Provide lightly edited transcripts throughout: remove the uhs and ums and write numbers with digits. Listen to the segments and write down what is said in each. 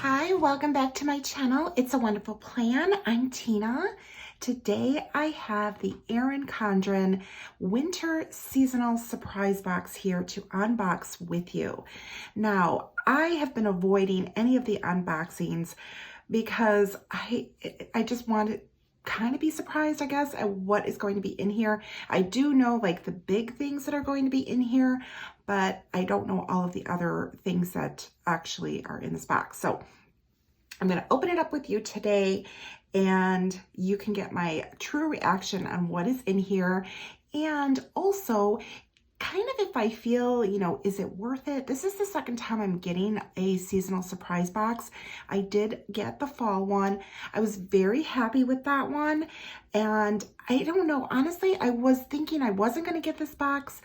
Hi, welcome back to my channel. It's a Wonderful Plan. I'm Tina. Today I have the Erin Condren Winter Seasonal Surprise Box here to unbox with you. Now, I have been avoiding any of the unboxings because I just want to kind of be surprised, I guess, at what is going to be in here. I do know like the big things that are going to be in here, but I don't know all of the other things that actually are in this box. So I'm going to open it up with you today and you can get my true reaction on what is in here. And also kind of if I feel, is it worth it? This is the second time I'm getting a seasonal surprise box. I did get the fall one. I was very happy with that one. And I don't know, honestly, I was thinking I wasn't going to get this box,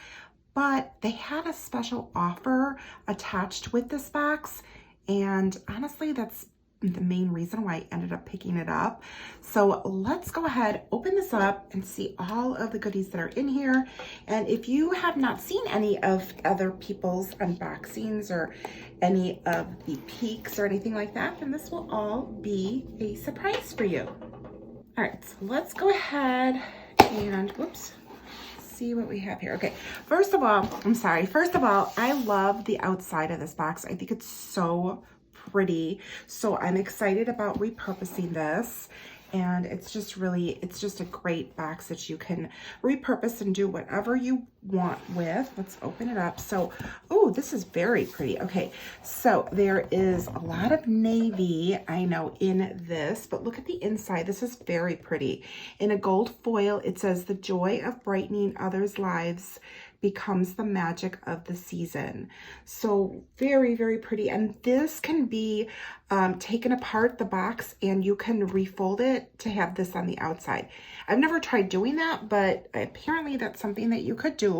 but they had a special offer attached with this box. And honestly, that's the main reason why I ended up picking it up. So let's go ahead, open this up and see all of the goodies that are in here. And if you have not seen any of other people's unboxings or any of the peeks or anything like that, then this will all be a surprise for you. All right, so let's go ahead and, whoops, see what we have here. Okay, first of all, I love the outside of this box. I think it's so pretty. So I'm excited about repurposing this. And it's just a great box that you can repurpose and do whatever you want with. Let's open it up. So, oh, this is very pretty. Okay, so there is a lot of navy, I know, in this, but look at the inside. This is very pretty. In a gold foil, it says, "The joy of brightening others' lives becomes the magic of the season." So very, very pretty. And this can be taken apart, the box, and you can refold it to have this on the outside. I've never tried doing that, but apparently that's something that you could do.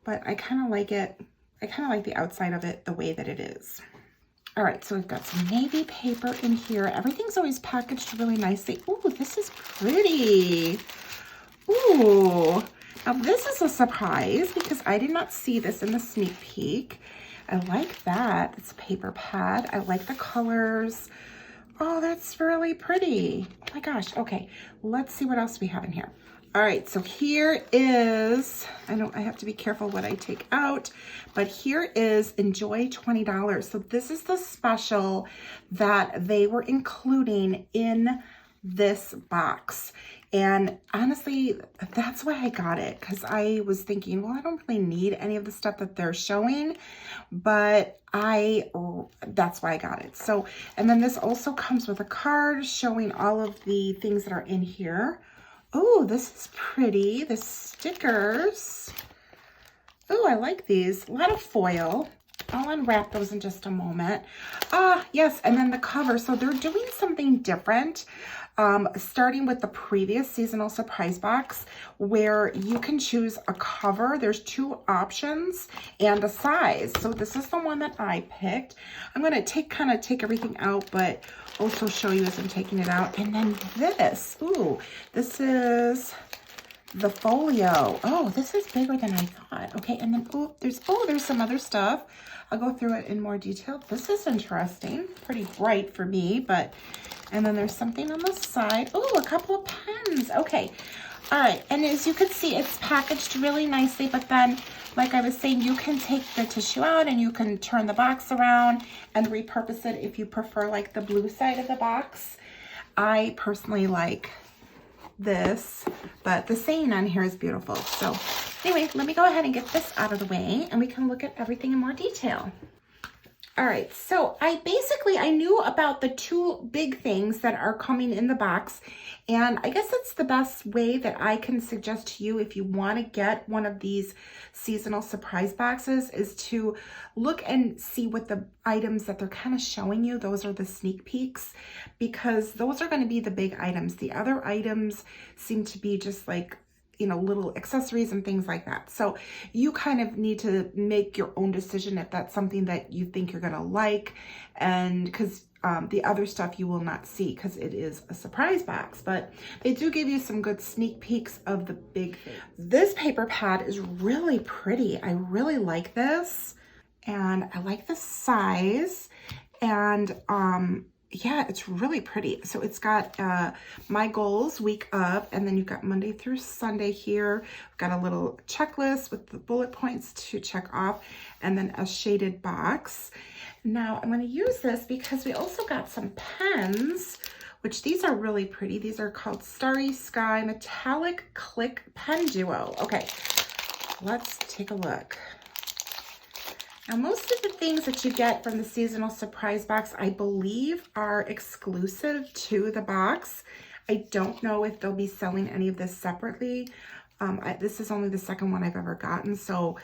But I kind of like it. I kind of like the outside of it the way that it is. All right, so we've got some navy paper in here. Everything's always packaged really nicely. Ooh, this is pretty. Ooh. Now this is a surprise because I did not see this in the sneak peek. I like that. It's a paper pad. I like the colors. Oh, that's really pretty. Oh my gosh. Okay, let's see what else we have in here. All right, so here is, I have to be careful what I take out, but here is Enjoy $20. So this is the special that they were including in this box. And honestly, that's why I got it, because I was thinking, well, I don't really need any of the stuff that they're showing, but that's why I got it. So, and then this also comes with a card showing all of the things that are in here. Oh, this is pretty. The stickers. Oh, I like these. A lot of foil. I'll unwrap those in just a moment. Yes, and then the cover. So they're doing something different, starting with the previous seasonal surprise box where you can choose a cover. There's two options and a size. So this is the one that I picked. I'm going to kind of take everything out, but also show you as I'm taking it out. And then this, ooh, this is the folio. Oh, this is bigger than I thought. Okay, and then there's some other stuff. I'll go through it in more detail. This is interesting, pretty bright for me, but, and then there's something on the side. Oh, a couple of pens. Okay, all right, and as you can see, it's packaged really nicely, but then, like I was saying, you can take the tissue out and you can turn the box around and repurpose it if you prefer like the blue side of the box. I personally like this, but the saying on here is beautiful. So anyway, let me go ahead and get this out of the way and we can look at everything in more detail. All right, so I knew about the two big things that are coming in the box, and I guess it's the best way that I can suggest to you if you want to get one of these seasonal surprise boxes is to look and see what the items that they're kind of showing you, those are the sneak peeks, because those are going to be the big items. The other items seem to be just like, little accessories and things like that. So you kind of need to make your own decision if that's something that you think you're gonna like, and because the other stuff you will not see because it is a surprise box, but they do give you some good sneak peeks of the big things. This paper pad is really pretty. I really like this, and I like the size. And yeah, it's really pretty. So it's got my goals week of, and then you've got Monday through Sunday here. We've got a little checklist with the bullet points to check off, and then a shaded box. Now I'm going to use this because we also got some pens, which these are really pretty. These are called Starry Sky Metallic Click Pen Duo. Okay, let's take a look. Now, most of the things that you get from the seasonal surprise box, I believe, are exclusive to the box. I don't know if they'll be selling any of this separately. This is only the second one I've ever gotten, so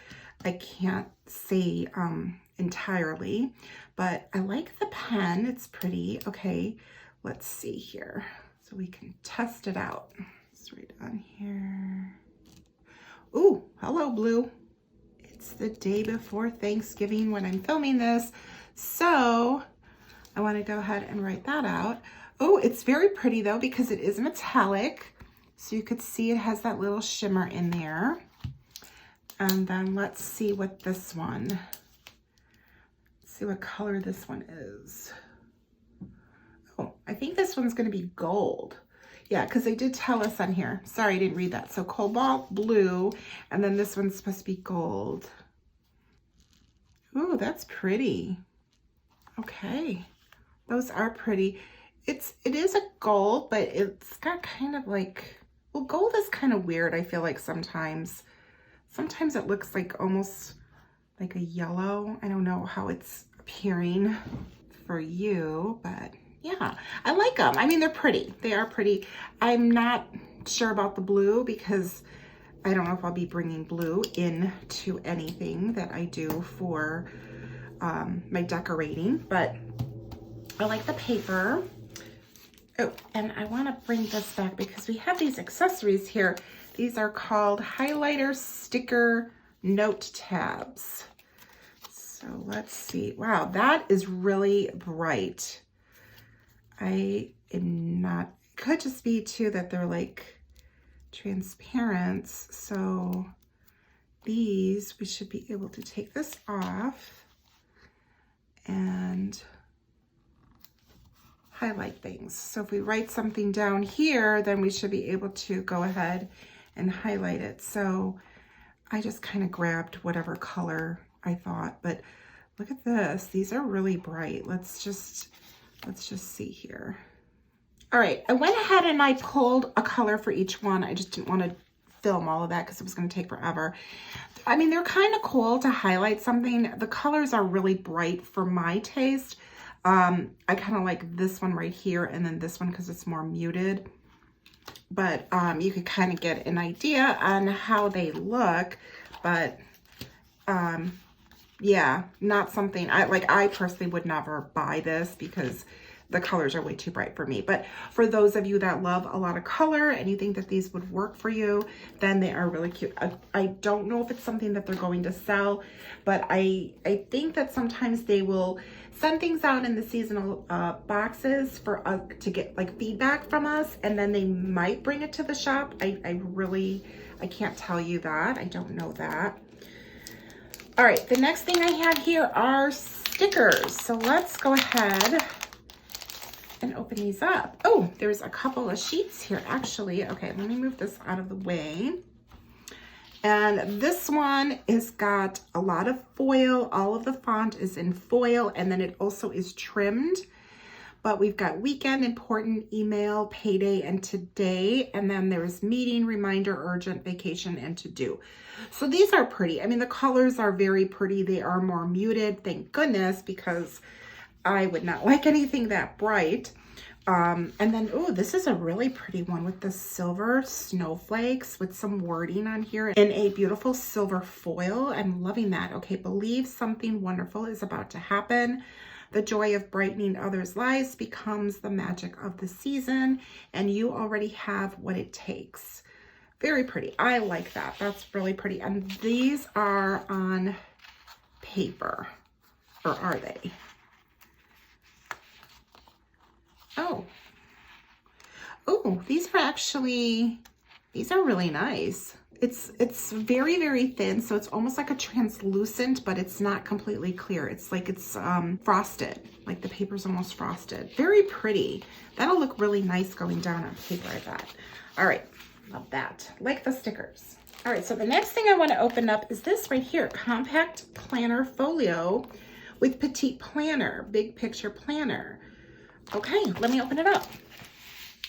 I can't say entirely, but I like the pen. It's pretty. Okay, let's see here. So we can test it out. It's right on here. Ooh, hello, blue. It's the day before Thanksgiving when I'm filming this, so I want to go ahead and write that out. Oh, it's very pretty though because it is metallic, so you could see it has that little shimmer in there. And then let's see what this one, let's see what color this one is. Oh, I think this one's going to be gold. Yeah, because they did tell us on here. Sorry, I didn't read that. So cobalt blue, and then this one's supposed to be gold. Ooh, that's pretty. Okay, those are pretty. It is a gold, but it's got kind of like, well, gold is kind of weird, I feel like sometimes. Sometimes it looks like almost like a yellow. I don't know how it's appearing for you, but yeah, I like them. I mean, they're pretty. They are pretty. I'm not sure about the blue because I don't know if I'll be bringing blue into anything that I do for my decorating, but I like the paper. Oh, and I want to bring this back because we have these accessories here. These are called highlighter sticker note tabs. So let's see. Wow, that is really bright. I am not, could just be too that they're like transparent. So these, we should be able to take this off and highlight things. So if we write something down here, then we should be able to go ahead and highlight it. So I just kind of grabbed whatever color I thought, but look at this. These are really bright. Let's just see here. All right, I went ahead and I pulled a color for each one. I just didn't want to film all of that because it was going to take forever. I mean, they're kind of cool to highlight something. The colors are really bright for my taste. I kind of like this one right here and then this one because it's more muted. But you could kind of get an idea on how they look. But yeah, not something I personally would never buy this because the colors are way too bright for me. But for those of you that love a lot of color and you think that these would work for you, then they are really cute. I don't know if it's something that they're going to sell, but I think that sometimes they will send things out in the seasonal boxes for us to get like feedback from us, and then they might bring it to the shop. I can't tell you that. I don't know that. All right, the next thing I have here are stickers. So let's go ahead and open these up. Oh, there's a couple of sheets here actually. Okay, let me move this out of the way. And this one is got a lot of foil. All of the font is in foil, and then it also is trimmed. But we've got weekend, important, email, payday, and today. And then there's meeting, reminder, urgent, vacation, and to do. So these are pretty. I mean, the colors are very pretty. They are more muted, thank goodness, because I would not like anything that bright. And then, oh, this is a really pretty one with the silver snowflakes with some wording on here in a beautiful silver foil. I'm loving that. Okay, believe something wonderful is about to happen. The joy of brightening others' lives becomes the magic of the season, and you already have what it takes. Very pretty. I like that. That's really pretty. And these are on paper, or are they? Oh, these are really nice. it's very, very thin, so it's almost like a translucent, but it's not completely clear. It's like it's frosted, like the paper's almost frosted. Very pretty. That'll look really nice going down on paper, I bet. All right, love that. Like the stickers. All right, so the next thing I want to open up is this right here, Compact Planner Folio with Petite Planner, Big Picture Planner. Okay, let me open it up.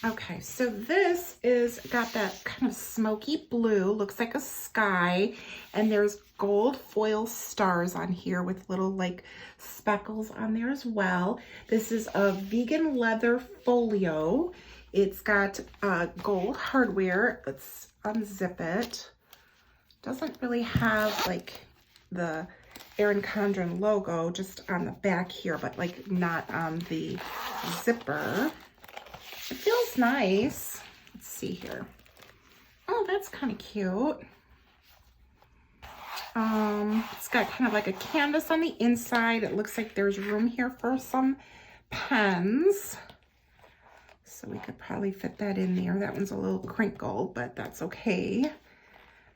Okay, so this is got that kind of smoky blue, looks like a sky, and there's gold foil stars on here with little like speckles on there as well. This is a vegan leather folio. It's got gold hardware. Let's unzip it. Doesn't really have like the Erin Condren logo, just on the back here, but like not on the zipper. It feels nice. Let's see here. Oh, that's kind of cute. It's got kind of like a canvas on the inside. It looks like there's room here for some pens. So we could probably fit that in there. That one's a little crinkled, but that's okay.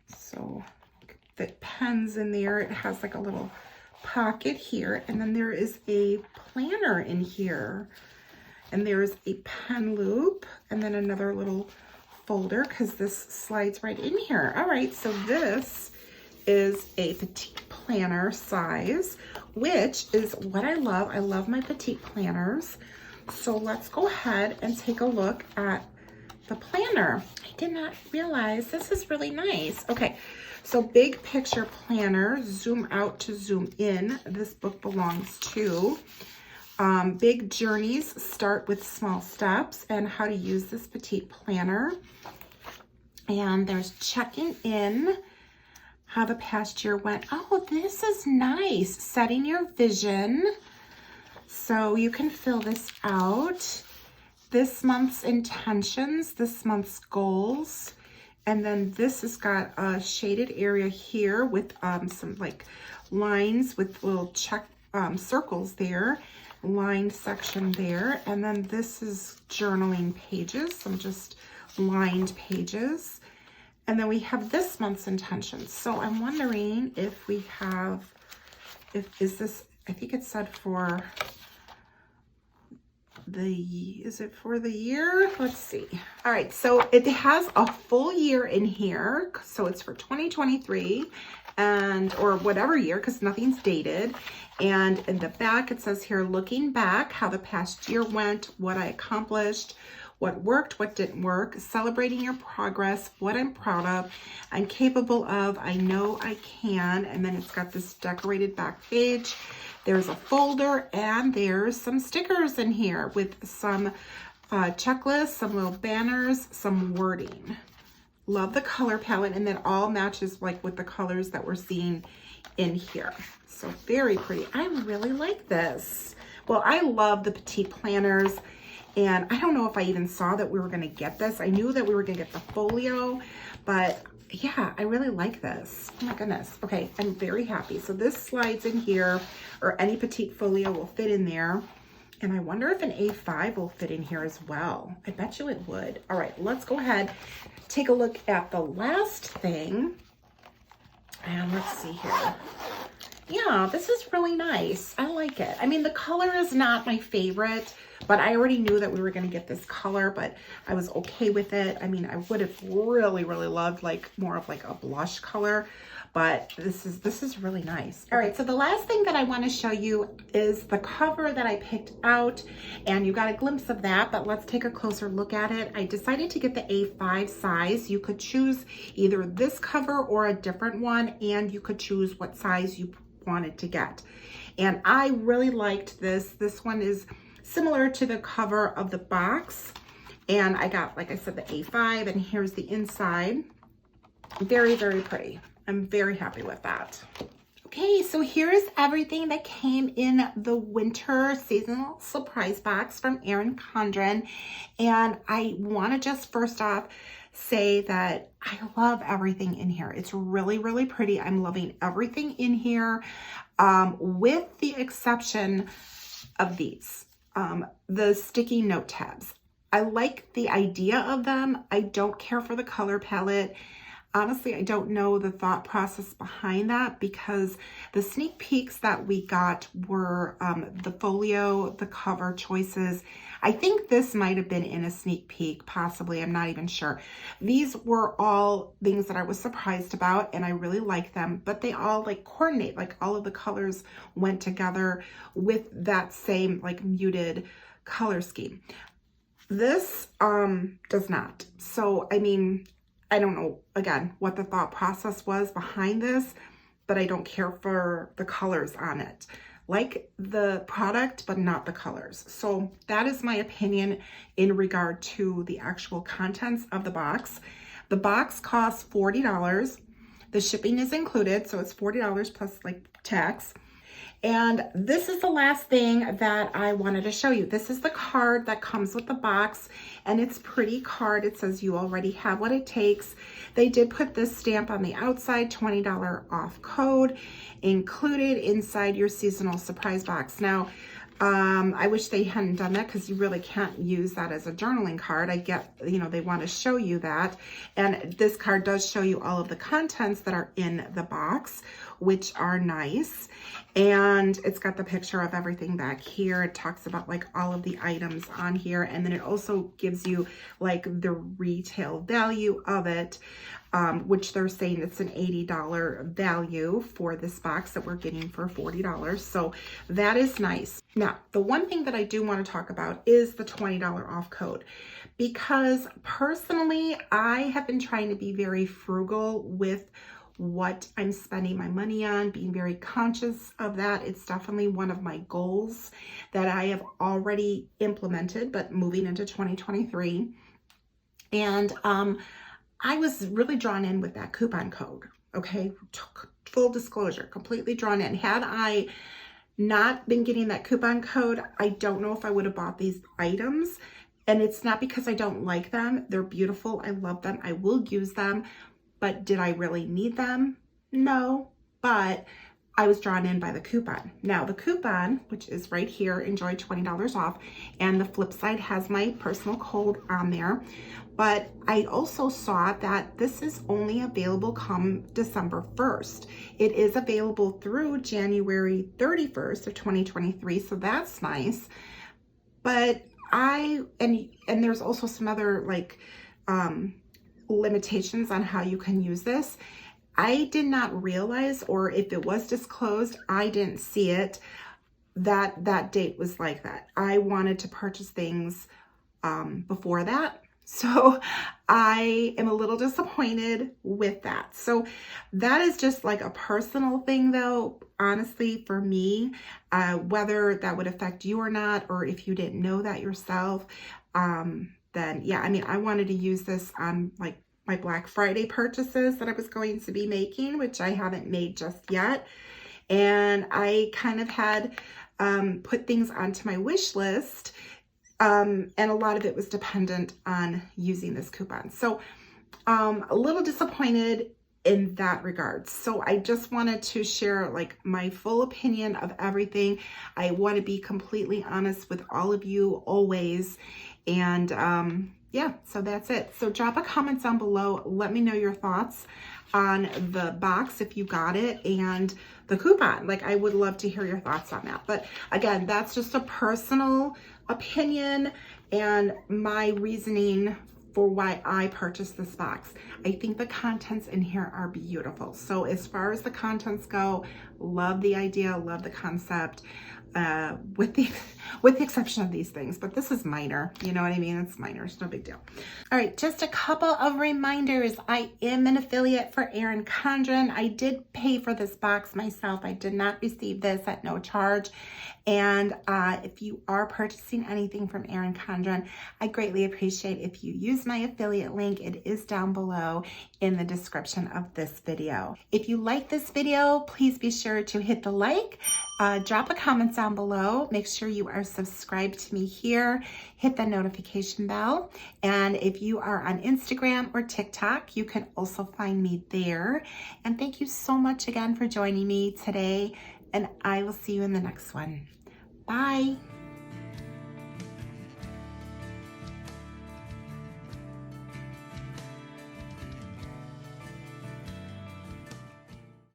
So fit pens in there. It has like a little pocket here, and then there is a planner in here. And there's a pen loop and then another little folder because this slides right in here. All right, so this is a petite planner size, which is what I love. I love my petite planners. So let's go ahead and take a look at the planner. I did not realize this is really nice. Okay, so big picture planner, zoom out to zoom in. This book belongs to Big Journeys Start with Small Steps, and how to use this petite planner. And there's checking in, how the past year went. Oh, this is nice. Setting your vision. So you can fill this out. This month's intentions, this month's goals. And then this has got a shaded area here with some like lines with little check circles there. Lined section there, and then this is journaling pages, some just lined pages, and then we have this month's intentions. So I'm wondering if we have, is this, I think it said for is it for the year? Let's see. All right, so it has a full year in here, so it's for 2023 or whatever year, because nothing's dated. And in the back it says here, looking back, how the past year went, what I accomplished, what worked, what didn't work, celebrating your progress, what I'm proud of, I'm capable of, I know I can. And then it's got this decorated back page. There's a folder, and there's some stickers in here with some checklists, some little banners, some wording. Love the color palette, and that all matches like with the colors that we're seeing in here. So very pretty. I really like this. Well, I love the petite planners, and I don't know if I even saw that we were going to get this. I knew that we were going to get the folio, but yeah, I really like this. Oh my goodness. Okay, I'm very happy. So this slides in here, or any petite folio will fit in there. And I wonder if an A5 will fit in here as well. I bet you it would. All right, let's go ahead, take a look at the last thing. And let's see here. Yeah, this is really nice. I like it. I mean, the color is not my favorite, but I already knew that we were going to get this color, but I was okay with it. I mean, I would have really, really loved like more of like a blush color, but this is really nice. All right, so the last thing that I want to show you is the cover that I picked out, and you got a glimpse of that, but let's take a closer look at it. I decided to get the A5 size. You could choose either this cover or a different one, and you could choose what size you wanted to get. And I really liked this. This one is similar to the cover of the box, and I got, like I said, the A5, and here's the inside. Very, very pretty. I'm very happy with that. Okay, so here's everything that came in the winter seasonal surprise box from Erin Condren. And I want to just first off say that I love everything in here. It's really, really pretty. I'm loving everything in here, with the exception of these, the sticky note tabs. I like the idea of them. I don't care for the color palette. honestly, I don't know the thought process behind that, because the sneak peeks that we got were the folio, the cover choices. I think this might have been in a sneak peek, possibly. I'm not even sure. These were all things that I was surprised about, and I really like them, but they all like coordinate, like all of the colors went together with that same like muted color scheme. This does not. So, I mean, I don't know, again, what the thought process was behind this, but I don't care for the colors on it. Like the product, but not the colors. So that is my opinion in regard to the actual contents of the box. The box costs $40. The shipping is included, so it's $40 plus like tax. And this is the last thing that I wanted to show you. This is the card that comes with the box, and it's a pretty card. It says you already have what it takes. They did put this stamp on the outside, $20 off code included inside your seasonal surprise box. Now, I wish they hadn't done that, because you really can't use that as a journaling card. I get, you know, they want to show you that. And this card does show you all of the contents that are in the box, which are nice. And it's got the picture of everything back here. It talks about like all of the items on here. And then it also gives you like the retail value of it, which they're saying it's an $80 value for this box that we're getting for $40. So that is nice. Now, the one thing that I do want to talk about is the $20 off code, because personally, I have been trying to be very frugal with what I'm spending my money on, being very conscious of that. It's definitely one of my goals that I have already implemented, but moving into 2023. And I was really drawn in with that coupon code, okay? Full disclosure, completely drawn in. Had I not been getting that coupon code, I don't know if I would have bought these items. And it's not because I don't like them. They're beautiful. I love them. I will use them. But did I really need them? No, but I was drawn in by the coupon. Now the coupon, which is right here, enjoy $20 off, and the flip side has my personal code on there. But I also saw that this is only available come December 1st. It is available through January 31st of 2023, so that's nice. But and there's also some other like, limitations on how you can use this. I did not realize, or if it was disclosed, I didn't see it, that that date was like that. I wanted to purchase things before that. So I am a little disappointed with that. So that is just like a personal thing though, honestly, for me, whether that would affect you or not, or if you didn't know that yourself, then yeah, I mean, I wanted to use this on like my Black Friday purchases that I was going to be making, which I haven't made just yet. And I kind of had put things onto my wish list, and a lot of it was dependent on using this coupon. So a little disappointed in that regard. So I just wanted to share like my full opinion of everything. I want to be completely honest with all of you always. And yeah, so that's it. So drop a comment down below. Let me know your thoughts on the box if you got it, and the coupon. Like, I would love to hear your thoughts on that. But again, that's just a personal opinion and my reasoning for why I purchased this box. I think the contents in here are beautiful. So as far as the contents go, love the idea, love the concept, with the exception of these things, but this is minor, you know what I mean? It's minor, it's no big deal. All right, just a couple of reminders. I am an affiliate for Erin Condren. I did pay for this box myself. I did not receive this at no charge. And if you are purchasing anything from Erin Condren, I greatly appreciate if you use my affiliate link. It is down below in the description of this video. If you like this video, please be sure to hit the like, drop a comment down below. Make sure you are subscribed to me here. Hit the notification bell. And if you are on Instagram or TikTok, you can also find me there. And thank you so much again for joining me today. And I will see you in the next one. Bye.